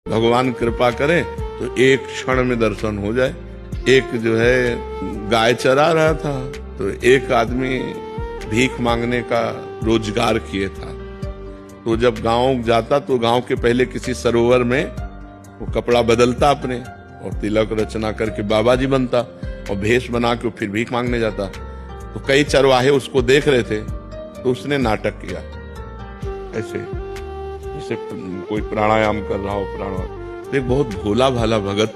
भगवान कृपा करे तो एक क्षण में दर्शन हो जाए। एक जो है गाय चरा रहा था तो एक आदमी भीख मांगने का रोजगार किए था। तो जब गांव जाता तो गांव के पहले किसी सरोवर में वो कपड़ा बदलता अपने और तिलक रचना करके बाबा जी बनता और भेष बना के फिर भीख मांगने जाता। तो कई चरवाहे उसको देख रहे थे तो उसने नाटक किया ऐसे, जैसे कोई प्राणायाम कर रहा हो। तो एक बहुत भोला भाला भगत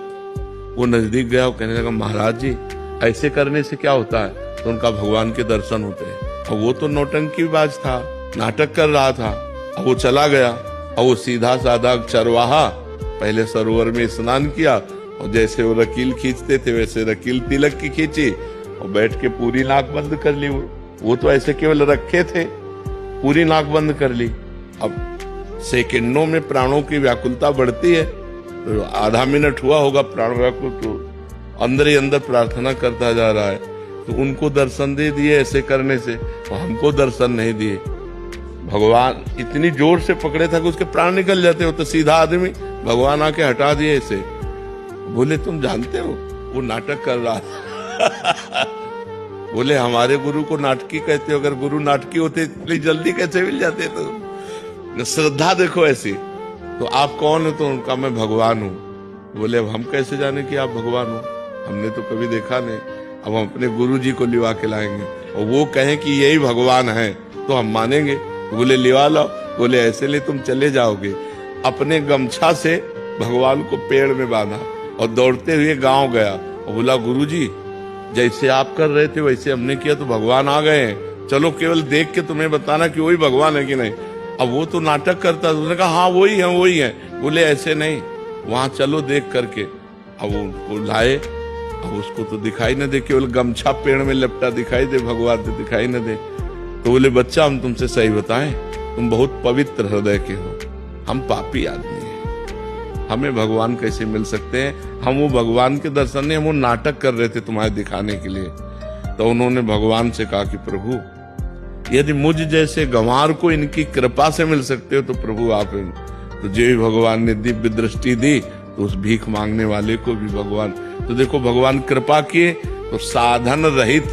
वो नजदीक गया और कहने लगा, महाराज जी ऐसे करने से क्या होता है? तो उनका भगवान के दर्शन होते हैं। और वो तो नौटंकीबाज था, नाटक कर रहा था। और वो चला गया और वो सीधा साधा चरवाहा पहले सरोवर में स्नान किया और जैसे वो रकील खींचते थे वैसे रकील तिलक की खींची और बैठ के पूरी नाक बंद कर ली। वो तो ऐसे केवल रखे थे, पूरी नाक बंद कर ली। अब सेकंडों में प्राणों की व्याकुलता बढ़ती है, तो आधा मिनट हुआ होगा प्राण व्याकुल, तो अंदर ही अंदर प्रार्थना करता जा रहा है। तो उनको दर्शन दे दिए ऐसे करने से, तो हमको दर्शन नहीं दिए। भगवान इतनी जोर से पकड़े था कि उसके प्राण निकल जाते हो। तो सीधा आदमी भगवान आके हटा दिए ऐसे। बोले तुम जानते हो वो नाटक कर रहा था। बोले हमारे गुरु को नाटकी कहते हो, अगर गुरु नाटकी होते इतनी जल्दी कैसे मिल जाते? तो श्रद्धा देखो ऐसी। तो आप कौन हो? तो उनका मैं भगवान हूँ। बोले अब हम कैसे जाने कि आप भगवान हो? हमने तो कभी देखा नहीं। अब हम अपने गुरु जी को लिवा के लाएंगे और वो कहें कि यही भगवान है तो हम मानेंगे। बोले लिवा लो। बोले ऐसे ले तुम चले जाओगे। अपने गमछा से भगवान को पेड़ में बांधा और दौड़ते हुए गांव गया और बोला, गुरु जी जैसे आप कर रहे थे वैसे हमने किया तो भगवान आ गए हैं, चलो केवल देख के तुम्हें बताना कि वही भगवान है कि नहीं। अब वो तो नाटक करता, उसने कहा हाँ वही है वही है। बोले ऐसे नहीं, वहां चलो देख करके। अब वो उनको लाए, अब उसको तो दिखाई न दे, केवल गमछा पेड़ में लपटा दिखाई दे, भगवान तो दिखाई न दे। तो बोले बच्चा हम तुमसे सही बताएं, तुम बहुत पवित्र हृदय के हो, हम पापी आदमी हैं, हमें भगवान कैसे मिल सकते हैं? हम वो भगवान के दर्शन नहीं, हम वो नाटक कर रहे थे तुम्हारे दिखाने के लिए। तो उन्होंने भगवान से कहा कि प्रभु यदि मुझ जैसे गंवार को इनकी कृपा से मिल सकते हो तो प्रभु आप। तो जो भी भगवान ने दिव्य दृष्टि दी तो उस भीख मांगने वाले को भी भगवान, तो देखो भगवान कृपा किए तो साधन रहित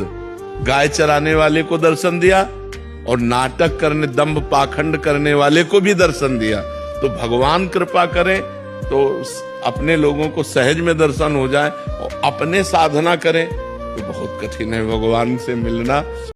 गाय चराने वाले को दर्शन दिया और नाटक करने दंभ पाखंड करने वाले को भी दर्शन दिया। तो भगवान कृपा करें तो अपने लोगों को सहज में दर्शन हो जाए और अपने साधना करें तो बहुत कठिन है भगवान से मिलना।